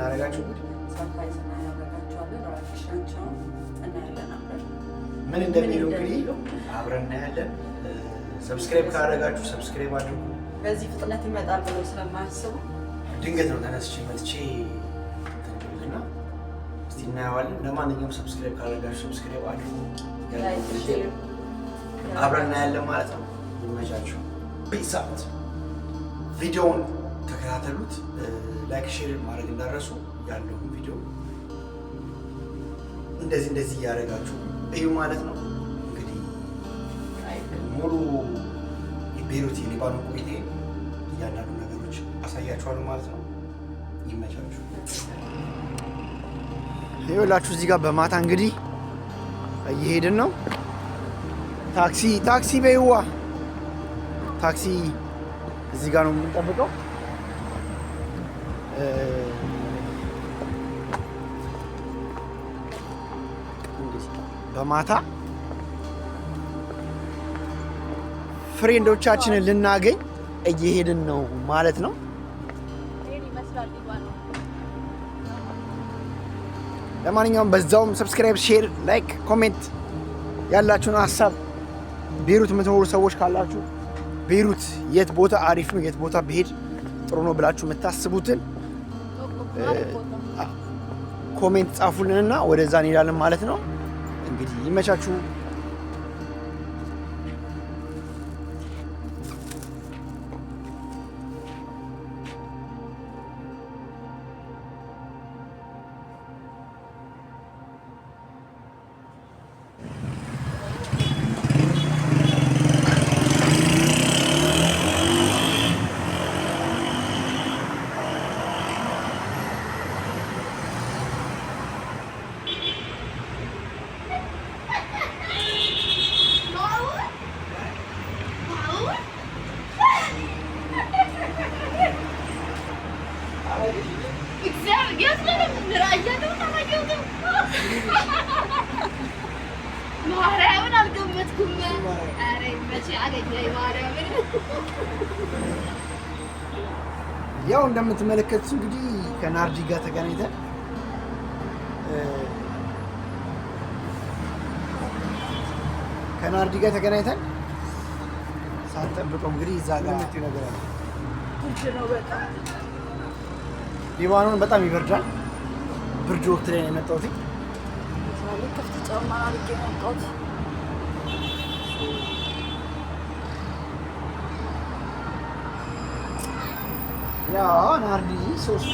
የምናደርጋቸው ሰርፕራይዝ እናደርጋቸዋለን። ራሳቸውን እናያለን አብረን ምን እንደሚሉ እንግዲህ አብረን እናያለን። ሰብስክራይብ ካደረጋችሁ ሰብስክራይብ አድርጉ። በዚህ ፍጥነት ይመጣል ብለው ስለማያስቡ ድንገት ነው ተነስቼ መጥቼ እና እስቲ እናየዋለን። ለማንኛውም ሰብስክራይብ ካደረጋችሁ ሰብስክራይብ አድርጉ። አብረን እናያለን ማለት ነው። ይመቻችሁ። በኢሳት ቪዲዮውን ተከታተሉት። ላይክ ሼር ማድረግ እንዳረሱ ያለውን ቪዲዮ እንደዚህ እያደረጋችሁ እዩ ማለት ነው። እንግዲህ ሙሉ የቤይሩት የሊባኖን ቆይታ እያንዳንዱ ነገሮች አሳያችኋለሁ ማለት ነው። ይመቻችሁ። ይኸውላችሁ እዚህ ጋር በማታ እንግዲህ እየሄድን ነው። ታክሲ በይዋ ታክሲ እዚህ ጋር ነው የምንጠብቀው። በማታ ፍሬንዶቻችንን ልናገኝ እየሄድን ነው ማለት ነው። ለማንኛውም በዛውም ሰብስክራይብ፣ ሼር፣ ላይክ፣ ኮሜንት ያላችሁን ሀሳብ ቤይሩት የምትኖሩ ሰዎች ካላችሁ ቤይሩት የት ቦታ አሪፍ ነው፣ የት ቦታ ብሄድ ጥሩ ነው ብላችሁ የምታስቡትን ኮሜንት ጻፉልንና ወደዛ እንሄዳለን ማለት ነው። እንግዲህ ይመቻችሁ። ማርያምን አልገመትኩም። ኧረ መቼ አገኘኝ ማርያምን። ያው እንደምትመለከቱት እንግዲህ ከናርዲ ጋር ተገናኝተን ሳንጠብቀው እንግዲህ እዛ ጋር ነገር አለ። በጣም ሊባኖን በጣም ይበርዳል። ብርድ ወቅት ላይ ነው የመጣሁት። ክፍት ጫማ አድርጌ ነው የመጣሁት። ያው ናርዲ ሶስት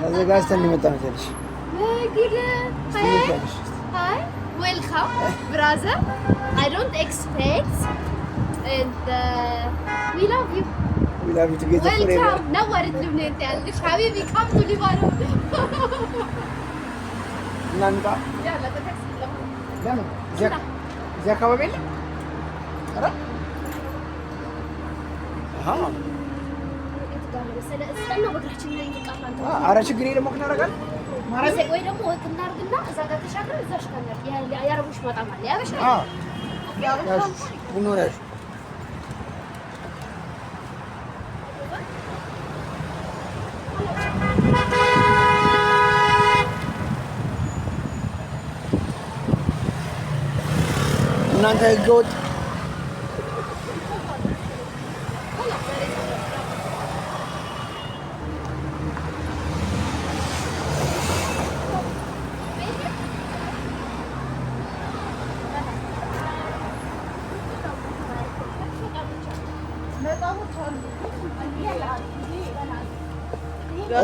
ተዘጋጅተን የመጣ ነው ትልሽ Hi, welcome, brother. I don't expect, and we love you. We love you together forever. Welcome. Now what is Lebanon? Tell Habibi, come to Lebanon. እናንተ Yeah, let's go. ለምን እዚህ አካባቢ የለም? ኧረ ችግር የለም። ወክ እናደርጋለን ወይ ደግሞ ወክ እናድርግና እዛ ጋር ተሻግረን እዛሽ ጋር የአረቦች መጣም አለ። ያበሻ እናንተ ህገወጥ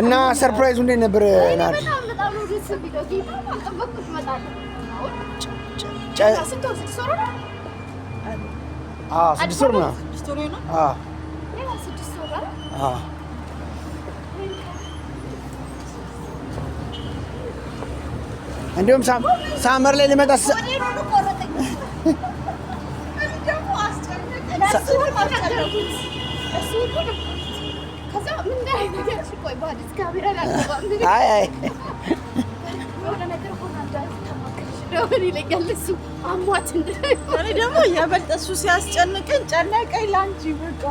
እና ሰርፕራይዙ እንዴት ነበር? ናርዲ ስድስት ወር ምናምን እንዲሁም ሳመር ላይ ልመጣ አይ ደግሞ የበለጠ እሱ ሲያስጨንቀኝ ጨነቀኝ ላንቺ በቃ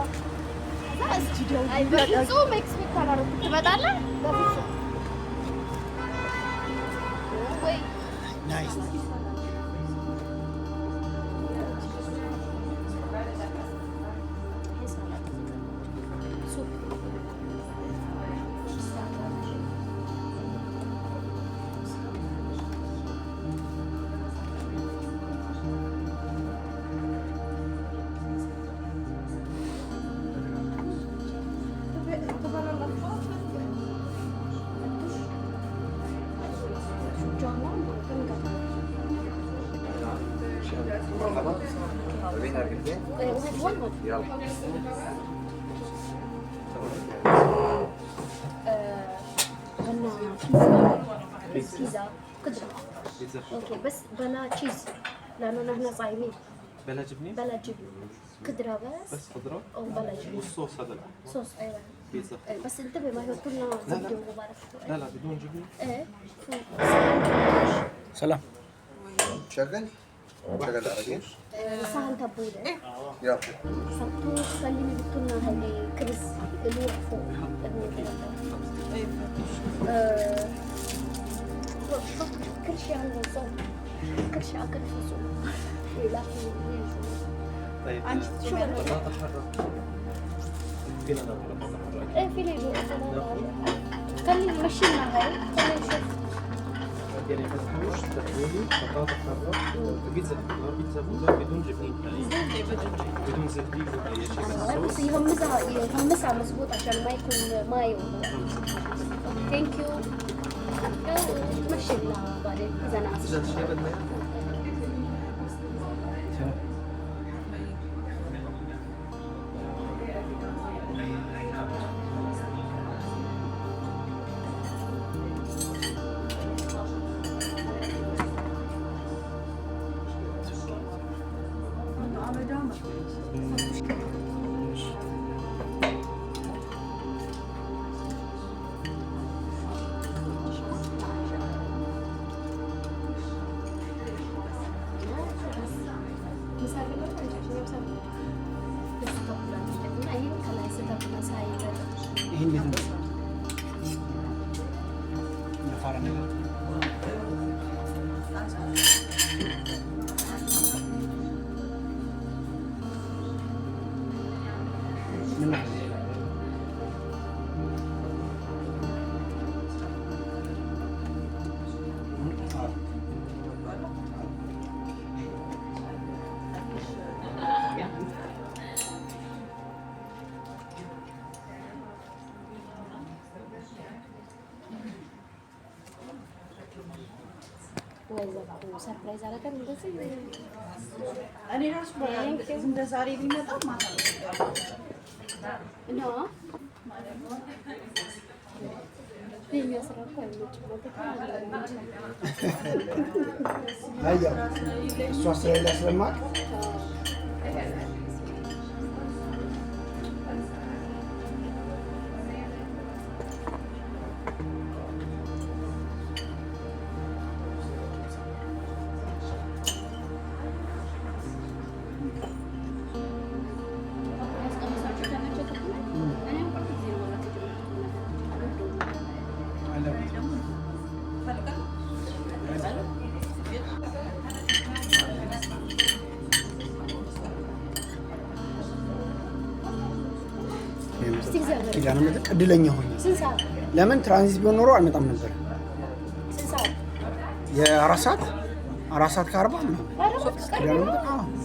بيتزا قدرة اوكي بس بلا تشيز لانه نحن صايمين بلا جبنه بلا جبنة قدرة بس خضره او بلا جبنة والصوص هذا صوص ايوه بيتزا بس انتبه ما يحطوا لنا زبدة وما بعرف شو لا بدون جبنه ايه ሰላም شغل شغل عربي صحن تبولة يلا صبتوا خليني يحطوا لنا هذه كرز اللي فوق كل شيء عنده صوت كل شيء اكل فيه صوت لا طيب شو بطاطا حاره فينا ناكل بطاطا حاره ايه في لي خلينا نمشي لنا هاي خلينا نشوف يعني فتوش تحويلي بطاطا حاره بيتزا خضار بيتزا بوزة بدون جبنه بدون زبدة بدون اي شيء بس يهمسها مزبوط عشان ما يكون ماي ثانك يو مشي لنا بعدين اذا ناس اذا شيء بدنا ይሄን እንዴት ነው የፋራ ነገር ምን ሰርፕራይዝ አደረገን እንደዚህ እኔ ራሱ እንደ ዛሬ ቢመጣ ማታ ነው የሚያስረካ አያ እሷ ስለሌላ ስለማቅ ኪዳነ ምሕረት እድለኛ ሆኜ ለምን ትራንዚት ቢሆን ኖሮ አልመጣም ነበር። የአራት ሰዓት ከ40 ነው። ኪዳነ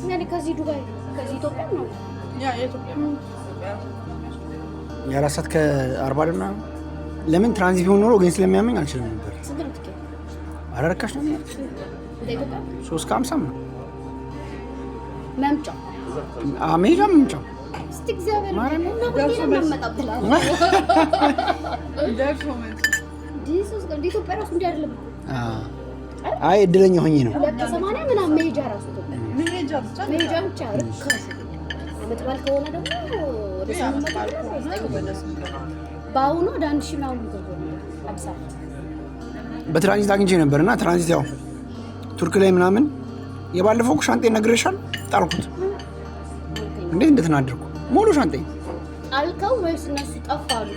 ምሕረት ከዚህ ዱባይ ከዚህ ኢትዮጵያ ነው የአራት ሰዓት ከ40 ደና ለምን ትራንዚት ቢሆን ኖሮ ግን ስለሚያመኝ አልችልም ነበር። ኧረ ርካሽ ነው። 350 ነው መምጫ መሄጃ መምጫው አይ እድለኛ ሆኜ ነው። ዓመት በዓል ከሆነ ደግሞ ወደ 800 በአሁኑ ወደ 1000 ምናምን ይገባል አዲስ አበባ። በትራንዚት አግኝቼ ነበርና ትራንዚት ያው ቱርክ ላይ ምናምን የባለፈው ሻንጤ ነግሬሻል ጣልኩት። እንዴት እንደተናደርኩ ሙሉ ሻንጤ ጣልከው ወይስ እነሱ ጠፋሉ?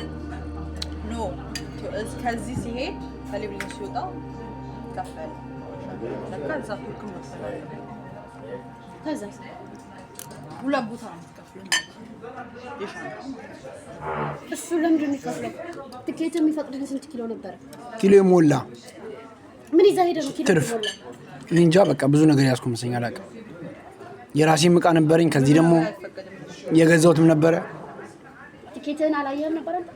ኖ ከዚህ ሲሄድ ከሊብሊን ሲወጣ ከፈለ ከዛ ቱርክ መሰለኝ። ከዛ ሁለት ቦታ ነው የምትከፍለው። እሱ ለምንድን ነው የሚከፍለው? ትኬት የሚፈቅድልህ ስንት ኪሎ ነበር? ኪሎ የሞላ ምን ይዛ ሄደ ነው ኪሎ ትርፍ የሞላ? እኔ እንጃ በቃ ብዙ ነገር ያዝኩ መሰለኝ አላውቅም። የራሴም ዕቃ ነበረኝ ከዚህ ደግሞ የገዛሁትም ነበረ። ቲኬትህን አላየህም ነበር አንተ?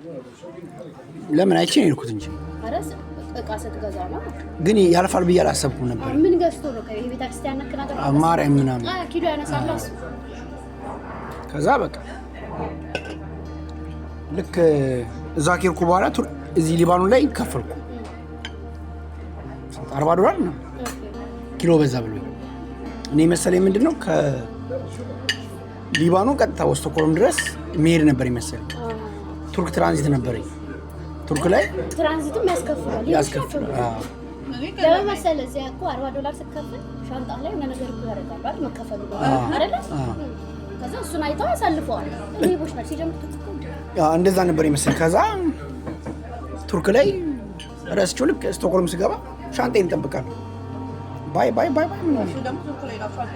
ለምን አይቼ ነው የሄድኩት እንጂ አረስ ዕቃ ስትገዛ ነው። ግን ያልፋል ብዬ አላሰብኩም ነበር። ምን ገዝቶ ነው ከቤተክርስቲያን ነክ ነገር ማርያም ምናምን ኪሎ ያነሳል እሱ። ከዛ በቃ ልክ እዛ ከሄድኩ በኋላ እዚህ ሊባኖን ላይ ከፈልኩ $40 ነው ኪሎ በዛ ብሎኝ። እኔ መሰለኝ ምንድነው ከሊባኖ ቀጥታ ስቶክሆልም ድረስ መሄድ ነበር ይመስለኝ። ቱርክ ትራንዚት ነበረኝ። ቱርክ ላይ ትራንዚትም ያስከፍላል። ለምን መሰለህ እዚያ እኮ $40 ስትከፍል ሻንጣ ላይ የሆነ ነገር ያደርጋሉ አይደል? መከፈሉ አይደለ? ከዛ እሱን አይተው ያሳልፈዋል። ሌቦች ናቸው ሲጀምሩ እንደዛ ነበር ይመስለኝ። ከዛ ቱርክ ላይ ረስቼው ልክ ስቶክሆልም ስገባ ሻንጣዬን እጠብቃለሁ። ባይ ባይ ባይ ባይ ምን እሱ ደግሞ ቱርክ ላይ ላፋል።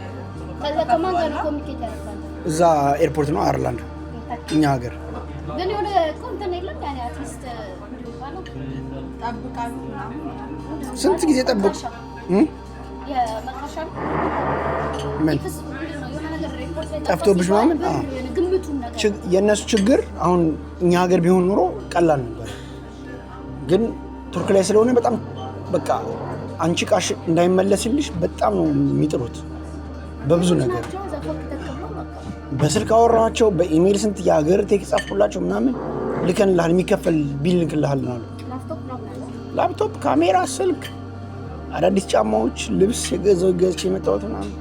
ከዛ ከማን ጋር ነው ኮሚኒኬት ያደርጋል? እዛ ኤርፖርት ነው አየርላንድ እኛ ሀገር ግን የሆነ ኮንተን የለም ያኔ አትሊስት እንደው ጠብቃሉ ምናምን ስንት ጊዜ ጠብቁ የመካሻ ምን ጠፍቶብሽ ምናምን የእነሱ ችግር። አሁን እኛ ሀገር ቢሆን ኖሮ ቀላል ነበር፣ ግን ቱርክ ላይ ስለሆነ በጣም በቃ አንቺ ቃሽ እንዳይመለስልሽ በጣም ነው የሚጥሩት በብዙ ነገር። በስልክ አወራኋቸው፣ በኢሜይል ስንት የሀገር ቴክስት ጻፍኩላቸው ምናምን ልከንልሃል፣ የሚከፈል ቢል ልክልሃል አሉ። ላፕቶፕ፣ ካሜራ፣ ስልክ፣ አዳዲስ ጫማዎች፣ ልብስ የገዛው ገዝቼ የመጣሁት ምናምን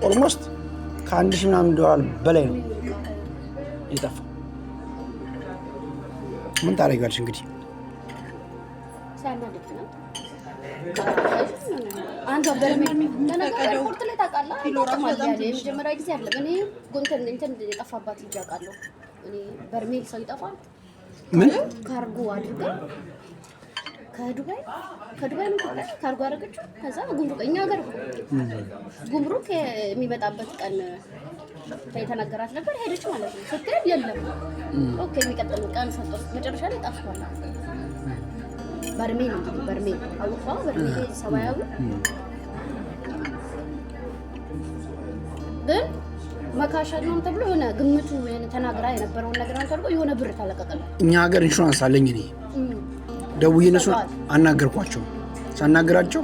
ኦልሞስት $1000 ምናምን በላይ ነው የጠፋው። ምን ታደርጊዋለሽ እንግዲህ አንተ ኤርፖርት ላይ ታውቃለህ? የመጀመሪያ ጊዜ አለ እኔ ጎንተን እንትን የጠፋባት ልጅ አውቃለሁ። እኔ በርሜል ሰው ይጠፋል ምን ካርጎ አድርጋ ከዱባይ ነው ካርጎ አደረገችው። ከዛ ጉምሩክ እኛ ሀገር ጉምሩክ የሚመጣበት ቀን የተነገራት ነበር። ሄደች ማለት ነው። ስትሄድ የለም። ኦኬ የሚቀጥለው ቀን ሰጠው። መጨረሻ ላይ ጠፍቷል። በርሜል አውጣ በርሜል ሰማያዊ ግን መካሻ ነው ተብሎ የሆነ ግምቱ ተናግራ የነበረውን ነገር አንተርጎ የሆነ ብር ተለቀቀለ። እኛ ሀገር ኢንሹራንስ አለኝ እኔ ደውዬ እነሱን አናገርኳቸው። ሳናገራቸው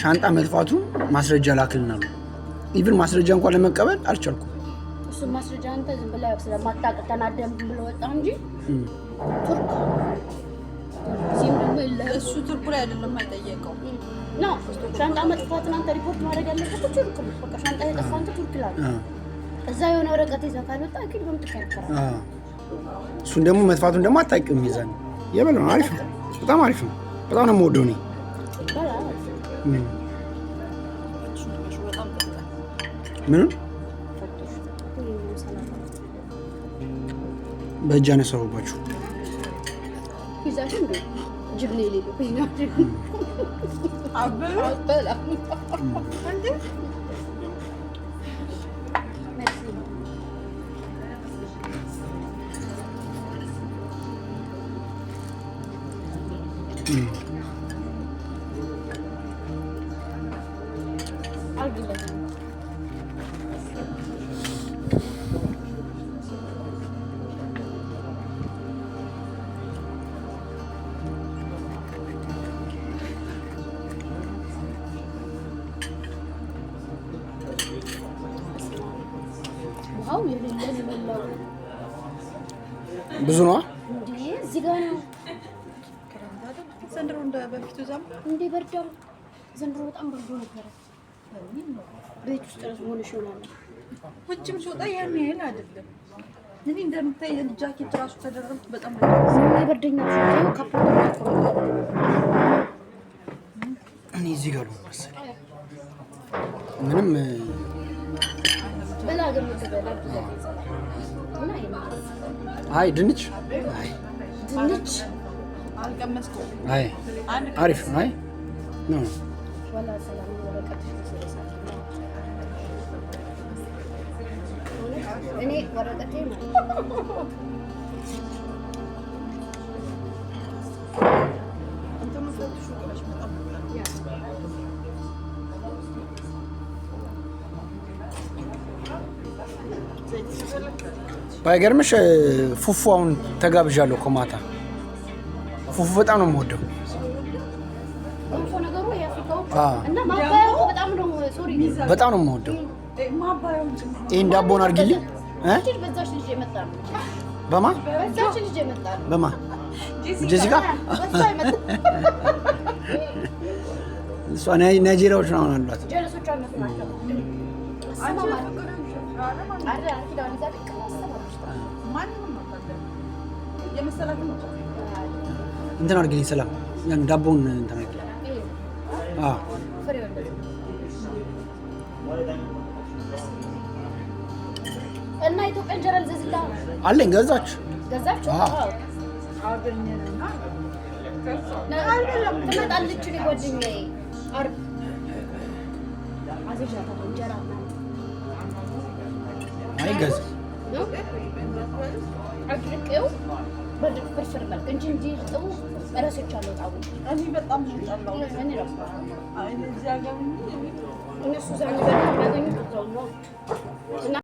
ሻንጣ መጥፋቱን ማስረጃ ላክልናሉ። ኢቭን ማስረጃ እንኳን ለመቀበል አልቻልኩም። እሱ ማስረጃ አንተ ዝም ብለህ ስለማታውቅ ተናደም ብሎ ወጣ እንጂ ቱርክ ሲም ደግሞ እሱ ቱርክ ላይ አይደለም አይጠየቀው ነው። ሻንጣ መጥፋትን አንተ ሪፖርት ማድረግ ያለበት ቱርክ ነው። በቃ ሻንጣ የጠፋ አንተ ቱርክ ላይ እዛ የሆነ ወረቀት ይዘህ ካልወጣ አኪድ በምትከራከራ እሱን ደግሞ መጥፋቱን ደግሞ አታውቂውም። ይዛል የበለው ነው። አሪፍ ነው፣ በጣም አሪፍ ነው። በጣም ነው የምወደው እኔ ምንም በእጅ አነሳሁባችሁ። ይዛችሁ እንዴ ጅብኔ ሌሎ ብዙ ነው እንዴ እዚህ ጋር ነው ዘንድሮ እንደ በፊቱ ዛም እንዴ በርዳው። ዘንድሮ በጣም በርዶ ነበር። ቤት ውስጥ ሆነሽ ይሆናል ውጭም ሲወጣ ያን ያህል አይደለም። እኔ እንደምታይ ጃኬት ራሱ ተደረኩ በጣም ይበርደኛል። ሹቴው ካፕታን እኔ እዚህ ጋር ነው መሰለኝ ምንም በላ ግን ተበላ አይ ድንች ድንች አልቀመስኩም። አይ አሪፍ አይ ነው ወላ ሰላም ወረቀት እኔ ወረቀቴ ነው እንትኑ ፈትሹ ቆለሽ በጣም ባይገርምሽ ፉፉ አሁን ተጋብዣለሁ እኮ ማታ ፉፉ በጣም ነው የምወደው እንፎ ነገሩ ያፍቃው እና ማባያው በጣም ነው ሶሪ በጣም ነው የምወደው ማባያው ይሄን ዳቦን አድርጊልኝ በዛች ልጅ የመጣ ነው በማ በዛች ልጅ የመጣ ነው በማ ጄሲካ በዛ የመጣ እሷ ናይጄሪያዎች ነው አሏት ጀለሶች አነሱ ናቸው አረ አኪዳን ይዛል እንትን አድርጊልኝ ሰላም ያን ዳቦን እንትን አድርጊልኝ እና ኢትዮጵያ እንጀራ ልዘዝላ አለኝ ገዛችሁ አገኘንና ትመጣለች ጓደኛዬ ዓርብ አዘዣታለሁ እንጀራ አይ ገዛ አድርቄው በድርቅ ፍርፍር መልክ እንጂ ጥሩ እረሶቻለሁ ጣቡ እኔ በጣም ጠላው። እኔ ራሱ እዚህ ሀገር እነሱ ዛሬ በጣም ያገኙት ነው